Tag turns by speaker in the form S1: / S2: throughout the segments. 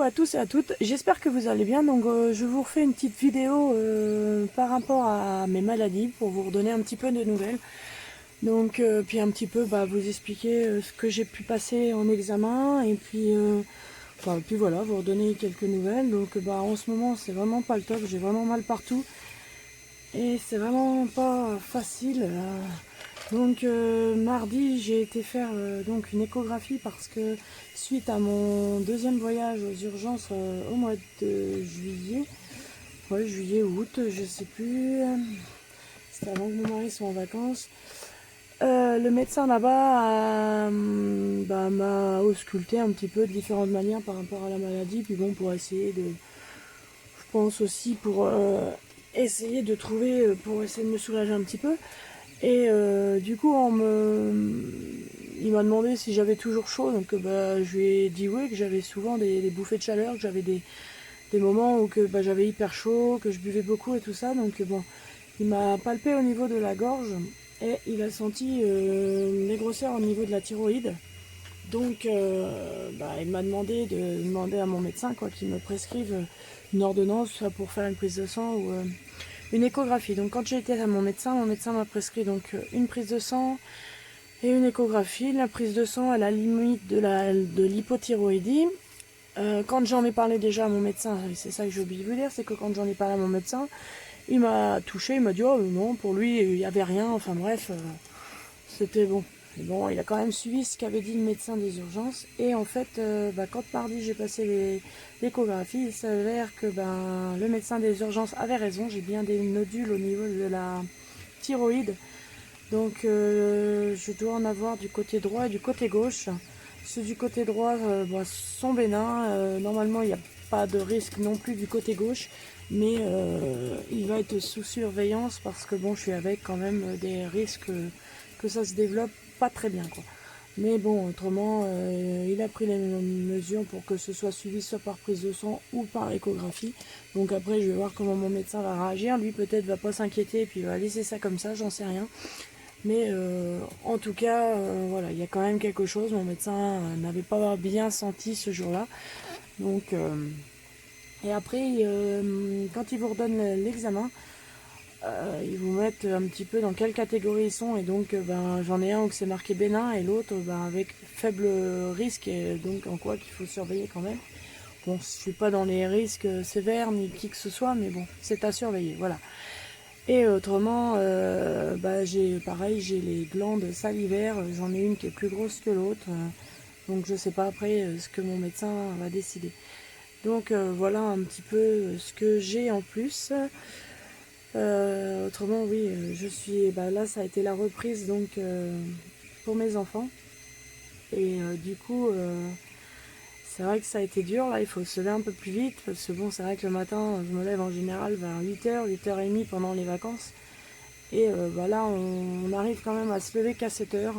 S1: à tous et à toutes, j'espère que vous allez bien. Donc je vous refais une petite vidéo par rapport à mes maladies pour vous redonner un petit peu de nouvelles. Donc puis un petit peu vous expliquer ce que j'ai pu passer en examen et puis voilà, vous redonner quelques nouvelles. Donc en ce moment c'est vraiment pas le top, j'ai vraiment mal partout et c'est vraiment pas facile. Donc mardi j'ai été faire donc une échographie parce que suite à mon deuxième voyage aux urgences au mois de juillet, ouais, juillet ou août, je sais plus, c'était avant que mon mari soit en vacances, le médecin là-bas m'a ausculté un petit peu de différentes manières par rapport à la maladie, puis bon pour essayer de, je pense aussi pour essayer de trouver, pour essayer de me soulager un petit peu. Et du coup, il m'a demandé si j'avais toujours chaud, donc je lui ai dit oui, que j'avais souvent des bouffées de chaleur, que j'avais des moments où que j'avais hyper chaud, que je buvais beaucoup et tout ça. Donc bon, il m'a palpé au niveau de la gorge et il a senti des grosseurs au niveau de la thyroïde. Donc il m'a demandé de demander à mon médecin qu'il me prescrive une ordonnance, soit pour faire une prise de sang ou une échographie. Donc quand j'ai été à mon médecin m'a prescrit donc une prise de sang et une échographie. La prise de sang à la limite de l'hypothyroïdie. Quand j'en ai parlé déjà à mon médecin, c'est ça que j'ai oublié de vous dire, c'est que quand j'en ai parlé à mon médecin, il m'a touché, il m'a dit oh non, pour lui il n'y avait rien, enfin bref, c'était bon. Mais bon, il a quand même suivi ce qu'avait dit le médecin des urgences. Et en fait, quand mardi j'ai passé l'échographie, il s'avère que le médecin des urgences avait raison. J'ai bien des nodules au niveau de la thyroïde. Donc je dois en avoir du côté droit et du côté gauche. Ceux du côté droit sont bénins. Normalement, il n'y a pas de risque non plus du côté gauche. Mais il va être sous surveillance parce que bon, je suis avec quand même des risques que ça se développe pas très bien, quoi. Mais bon, autrement, il a pris les mesures pour que ce soit suivi soit par prise de sang ou par échographie. Donc après, je vais voir comment mon médecin va réagir. Lui, peut-être, va pas s'inquiéter et puis il va laisser ça comme ça, j'en sais rien. Mais en tout cas, voilà, il y a quand même quelque chose. Mon médecin n'avait pas bien senti ce jour-là. Donc, et après, quand il vous redonne l'examen, ils vous mettent un petit peu dans quelle catégorie ils sont. Et donc, j'en ai un où c'est marqué bénin et l'autre avec faible risque. Et donc, en quoi qu'il faut surveiller quand même. Bon, je suis pas dans les risques sévères ni qui que ce soit, mais bon, c'est à surveiller. Voilà. Et autrement, j'ai les glandes salivaires, j'en ai une qui est plus grosse que l'autre, donc je sais pas après ce que mon médecin va décider. Donc voilà un petit peu ce que j'ai en plus. Autrement oui, je suis là ça a été la reprise donc pour mes enfants. Et du coup c'est vrai que ça a été dur, là il faut se lever un peu plus vite, parce que bon c'est vrai que le matin je me lève en général vers 8h, 8h30 pendant les vacances. Et là, on arrive quand même à se lever qu'à 7h.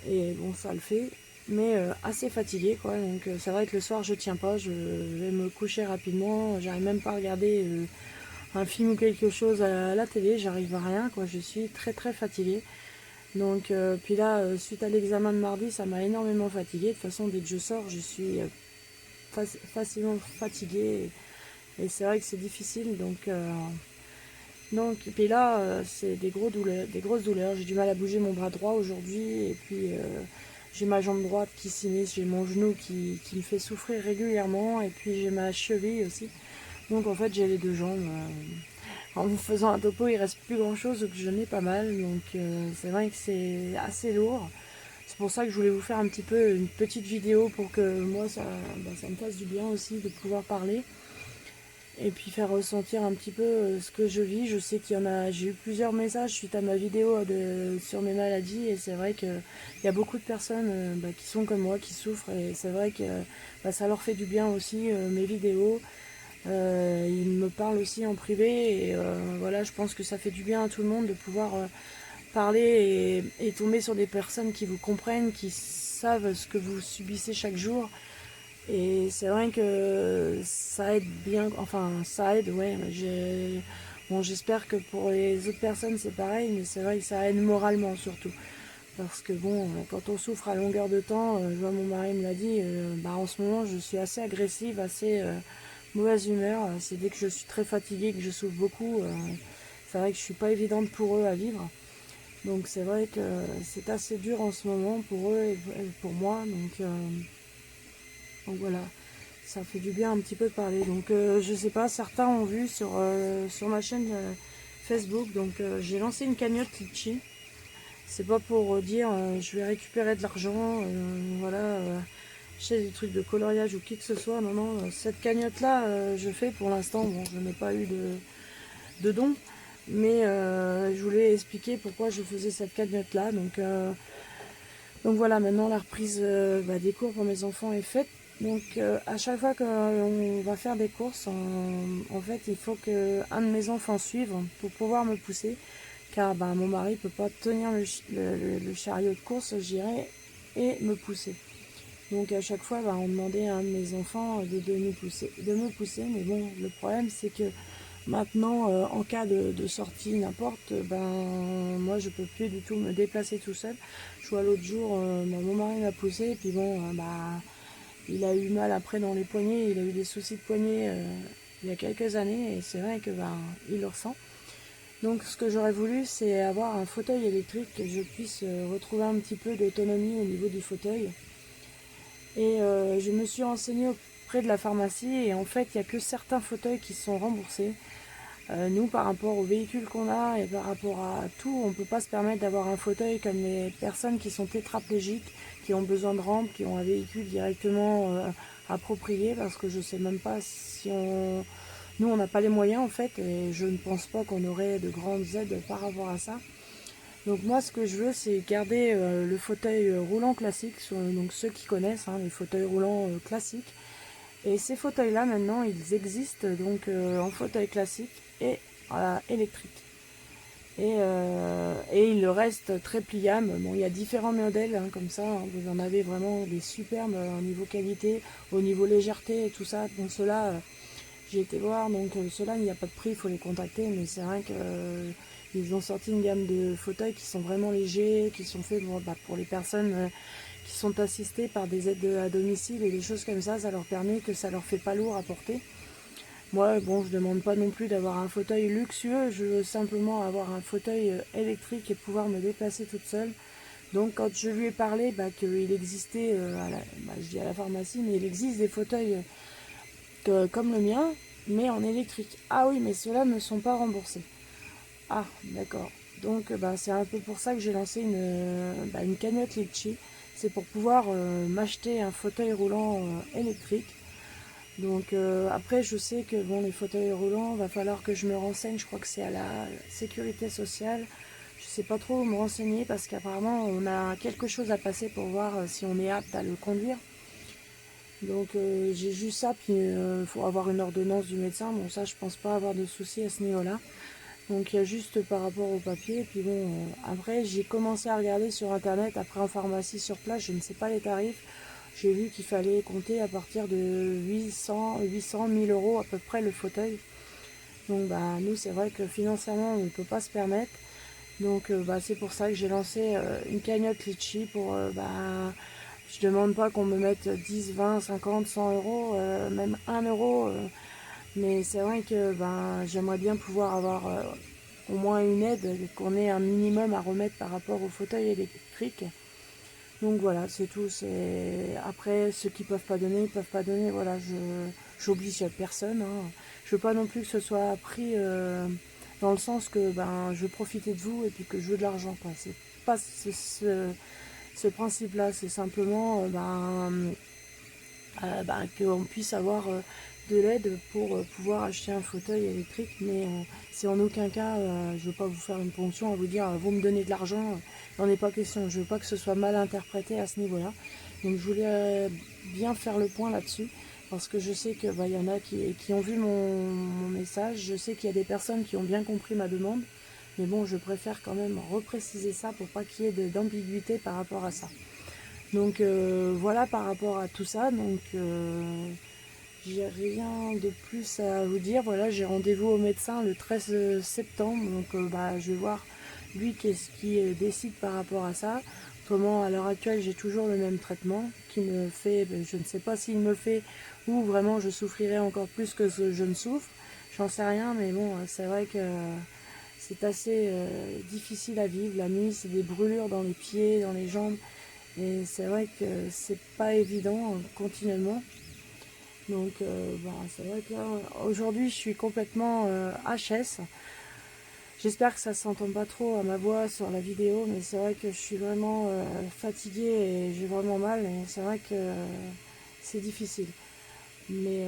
S1: Et bon, ça le fait. Mais assez fatigué, quoi. Donc c'est vrai que le soir, je tiens pas. Je vais me coucher rapidement. J'arrive même pas à regarder un film ou quelque chose à la télé. J'arrive à rien, quoi. Je suis très très fatiguée. Donc puis là, suite à l'examen de mardi, ça m'a énormément fatiguée. De toute façon, dès que je sors, je suis facilement fatiguée. Et c'est vrai que c'est difficile. Donc, et puis là, c'est des grosses douleurs. J'ai du mal à bouger mon bras droit aujourd'hui. Et puis, j'ai ma jambe droite qui s'immisce. J'ai mon genou qui me fait souffrir régulièrement. Et puis, j'ai ma cheville aussi. Donc, en fait, j'ai les deux jambes. En vous faisant un topo, il reste plus grand chose. Donc, je n'ai pas mal. Donc, c'est vrai que c'est assez lourd. C'est pour ça que je voulais vous faire un petit peu une petite vidéo pour que moi, ça me fasse du bien aussi de pouvoir parler. Et puis faire ressentir un petit peu ce que je vis. Je sais qu'il y en a, j'ai eu plusieurs messages suite à ma vidéo sur mes maladies, et c'est vrai qu'il y a beaucoup de personnes qui sont comme moi, qui souffrent, et c'est vrai que ça leur fait du bien aussi, mes vidéos. Ils me parlent aussi en privé, et voilà, je pense que ça fait du bien à tout le monde de pouvoir parler et tomber sur des personnes qui vous comprennent, qui savent ce que vous subissez chaque jour. Et c'est vrai que ça aide bien, enfin ça aide, ouais. Bon, j'espère que pour les autres personnes c'est pareil, mais c'est vrai que ça aide moralement surtout. Parce que bon, quand on souffre à longueur de temps, je vois mon mari me l'a dit, en ce moment je suis assez agressive, assez mauvaise humeur. C'est dès que je suis très fatiguée, que je souffre beaucoup, c'est vrai que je suis pas évidente pour eux à vivre. Donc c'est vrai que c'est assez dur en ce moment pour eux et pour moi. Donc voilà, ça fait du bien un petit peu de parler. Donc je sais pas, certains ont vu sur ma chaîne Facebook, donc j'ai lancé une cagnotte Litchi. C'est pas pour dire je vais récupérer de l'argent, voilà, acheter des trucs de coloriage ou qui que ce soit. Non, non, cette cagnotte là, je fais pour l'instant. Bon, je n'ai pas eu de dons, mais je voulais expliquer pourquoi je faisais cette cagnotte là. Donc voilà, maintenant la reprise des cours pour mes enfants est faite. Donc à chaque fois qu'on va faire des courses, en fait il faut qu'un de mes enfants suive pour pouvoir me pousser. Car mon mari ne peut pas tenir le chariot de course, je dirais, et me pousser. Donc à chaque fois, on demandait à un de mes enfants de me pousser. Mais bon, le problème c'est que maintenant, en cas de sortie n'importe, moi je peux plus du tout me déplacer tout seul. Je vois l'autre jour, mon mari m'a poussé, et puis bon, il a eu mal après dans les poignets, il a eu des soucis de poignets il y a quelques années, et c'est vrai que il le ressent. Donc ce que j'aurais voulu, c'est avoir un fauteuil électrique, que je puisse retrouver un petit peu d'autonomie au niveau du fauteuil. Et je me suis renseignée auprès de la pharmacie, et en fait il n'y a que certains fauteuils qui sont remboursés. Nous, par rapport aux véhicules qu'on a et par rapport à tout, on ne peut pas se permettre d'avoir un fauteuil comme les personnes qui sont tétraplégiques, qui ont besoin de rampe, qui ont un véhicule directement approprié, parce que je ne sais même pas si on... Nous, on n'a pas les moyens en fait, et je ne pense pas qu'on aurait de grandes aides par rapport à ça. Donc moi, ce que je veux, c'est garder le fauteuil roulant classique, donc ceux qui connaissent, les fauteuils roulants classiques. Et ces fauteuils-là, maintenant, ils existent donc en fauteuil classique et électrique. Et il reste très pliable. Bon, il y a différents modèles comme ça. Vous en avez vraiment des superbes au niveau qualité, au niveau légèreté et tout ça. Donc ceux-là, j'ai été voir. Donc ceux-là, il n'y a pas de prix, il faut les contacter. Mais c'est vrai que ils ont sorti une gamme de fauteuils qui sont vraiment légers, qui sont faits pour les personnes qui sont assistées par des aides à domicile et des choses comme ça. Ça leur permet que ça leur fait pas lourd à porter. Moi, bon, je demande pas non plus d'avoir un fauteuil luxueux, je veux simplement avoir un fauteuil électrique et pouvoir me déplacer toute seule. Donc quand je lui ai parlé qu'il existait, je dis à la pharmacie, mais il existe des fauteuils comme le mien, mais en électrique. Ah oui, mais ceux-là ne sont pas remboursés. Ah, d'accord. Donc c'est un peu pour ça que j'ai lancé une cagnotte Litchi. C'est pour pouvoir m'acheter un fauteuil roulant électrique. Donc après, je sais que bon, les fauteuils roulants, va falloir que je me renseigne. Je crois que c'est à la sécurité sociale. Je sais pas trop où me renseigner, parce qu'apparemment on a quelque chose à passer pour voir si on est apte à le conduire. Donc j'ai juste ça, puis il faut avoir une ordonnance du médecin. Bon, ça, je pense pas avoir de soucis à ce niveau-là. Donc il y a juste par rapport au papier. Puis bon, après j'ai commencé à regarder sur internet, après en pharmacie sur place, je ne sais pas les tarifs. J'ai vu qu'il fallait compter à partir de 800 1000 euros à peu près le fauteuil. Donc nous c'est vrai que financièrement on ne peut pas se permettre. Donc c'est pour ça que j'ai lancé une cagnotte Litchi pour je demande pas qu'on me mette 10, 20, 50, 100 euros, même 1 euro. Mais c'est vrai que j'aimerais bien pouvoir avoir au moins une aide, qu'on ait un minimum à remettre par rapport au fauteuil électrique. Donc voilà, c'est tout. Après, ceux qui peuvent pas donner, ils peuvent pas donner. Voilà, j'oblige personne. Je veux pas non plus que ce soit pris dans le sens que je veux profiter de vous et puis que je veux de l'argent. C'est pas ce principe-là. C'est simplement qu'on puisse avoir de l'aide pour pouvoir acheter un fauteuil électrique, mais c'est en aucun cas, je ne veux pas vous faire une ponction à vous dire vous me donnez de l'argent, il n'en est pas question, je ne veux pas que ce soit mal interprété à ce niveau-là. Donc je voulais bien faire le point là-dessus, parce que je sais qu'il y en a qui ont vu mon message, je sais qu'il y a des personnes qui ont bien compris ma demande, mais bon, je préfère quand même repréciser ça pour pas qu'il y ait d'ambiguïté par rapport à ça. Donc voilà par rapport à tout ça. Donc j'ai rien de plus à vous dire. Voilà, j'ai rendez-vous au médecin le 13 septembre. Donc je vais voir lui qu'est-ce qu'il décide par rapport à ça. Autrement, à l'heure actuelle, j'ai toujours le même traitement qui me fait, je ne sais pas s'il me fait ou vraiment je souffrirai encore plus que je ne souffre. J'en sais rien, mais bon, c'est vrai que c'est assez difficile à vivre. La nuit, c'est des brûlures dans les pieds, dans les jambes. Et c'est vrai que c'est pas évident continuellement. Donc c'est vrai que là, aujourd'hui, je suis complètement HS. J'espère que ça ne s'entend pas trop à ma voix sur la vidéo, mais c'est vrai que je suis vraiment fatiguée et j'ai vraiment mal. Et c'est vrai que c'est difficile. Mais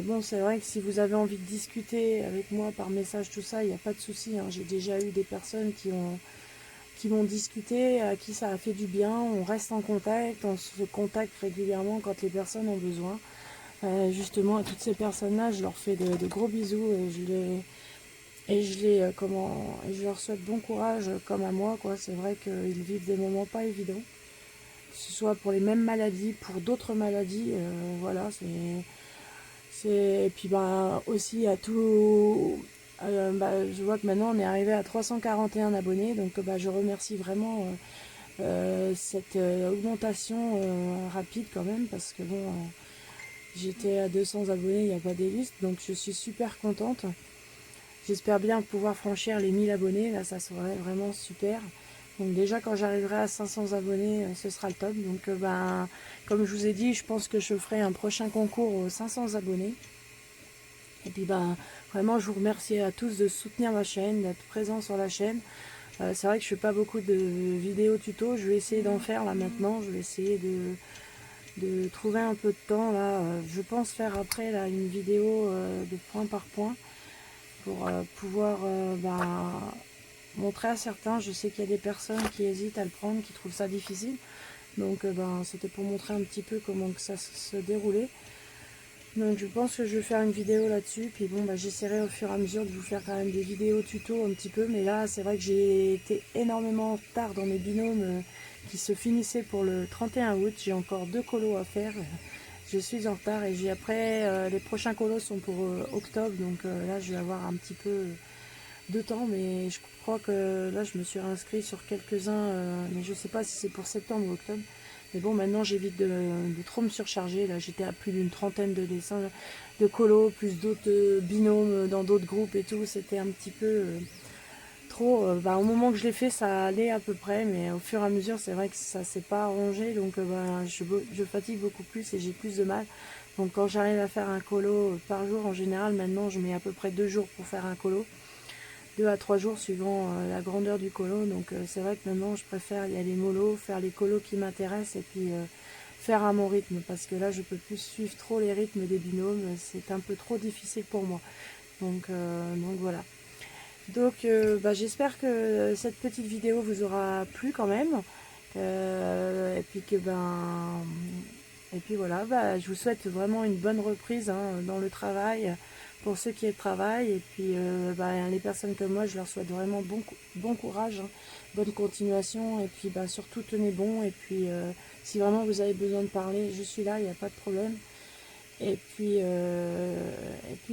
S1: bon, c'est vrai que si vous avez envie de discuter avec moi par message, tout ça, il n'y a pas de souci, hein. J'ai déjà eu des personnes qui m'ont discuté, à qui ça a fait du bien. On reste en contact, on se contacte régulièrement quand les personnes ont besoin. Justement, à toutes ces personnes-là, je leur fais de gros bisous et je leur souhaite bon courage comme à moi, quoi. C'est vrai qu'ils vivent des moments pas évidents, que ce soit pour les mêmes maladies, pour d'autres maladies, voilà, et puis aussi à tout, je vois que maintenant on est arrivé à 341 abonnés, donc je remercie vraiment cette augmentation rapide quand même, parce que bon, j'étais à 200 abonnés il n'y a pas des listes, donc je suis super contente. J'espère bien pouvoir franchir les 1000 abonnés, là ça serait vraiment super. Donc déjà quand j'arriverai à 500 abonnés, ce sera le top. Donc comme je vous ai dit, je pense que je ferai un prochain concours aux 500 abonnés. Et puis vraiment je vous remercie à tous de soutenir ma chaîne, d'être présents sur la chaîne. C'est vrai que je fais pas beaucoup de vidéos tuto, je vais essayer d'en faire là maintenant. Je vais essayer de trouver un peu de temps là. Je pense faire après là une vidéo de point par point pour pouvoir montrer à certains. Je sais qu'il y a des personnes qui hésitent à le prendre, qui trouvent ça difficile. Donc c'était pour montrer un petit peu comment que ça se déroulait. Donc je pense que je vais faire une vidéo là-dessus. Puis bon, j'essaierai au fur et à mesure de vous faire quand même des vidéos tuto un petit peu. Mais là, c'est vrai que j'ai été énormément en retard dans mes binômes qui se finissaient pour le 31 août. J'ai encore 2 colos à faire. Je suis en retard et les prochains colos sont pour octobre. Donc là, je vais avoir un petit peu de temps. Mais je crois que là, je me suis inscrit sur quelques-uns. Mais je sais pas si c'est pour septembre ou octobre. Mais bon, maintenant j'évite de trop me surcharger. Là, j'étais à plus d'une trentaine de dessins, de colos, plus d'autres binômes dans d'autres groupes et tout. C'était un petit peu trop. Au moment que je l'ai fait, ça allait à peu près, mais au fur et à mesure, c'est vrai que ça s'est pas arrangé. Donc, je fatigue beaucoup plus et j'ai plus de mal. Donc, quand j'arrive à faire un colo par jour, en général, maintenant, je mets à peu près 2 jours pour faire un colo. 2 à 3 jours suivant la grandeur du colo. Donc c'est vrai que maintenant je préfère y aller mollo, faire les colos qui m'intéressent et puis faire à mon rythme, parce que là je peux plus suivre trop les rythmes des binômes, c'est un peu trop difficile pour moi. Donc voilà. Donc j'espère que cette petite vidéo vous aura plu quand même. Et puis voilà, je vous souhaite vraiment une bonne reprise dans le travail pour ceux qui travaillent. Et puis les personnes comme moi, je leur souhaite vraiment bon courage, hein, bonne continuation. Et puis surtout tenez bon. Et puis si vraiment vous avez besoin de parler, je suis là, il n'y a pas de problème. Et puis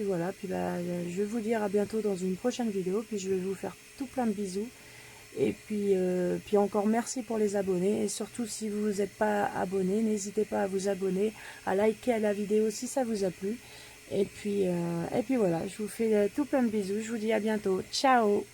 S1: voilà, je vais vous dire à bientôt dans une prochaine vidéo. Puis je vais vous faire tout plein de bisous. Et puis encore merci pour les abonnés. Et surtout, si vous n'êtes pas abonné, n'hésitez pas à vous abonner, à liker la vidéo si ça vous a plu. Et puis voilà, je vous fais tout plein de bisous. Je vous dis à bientôt. Ciao!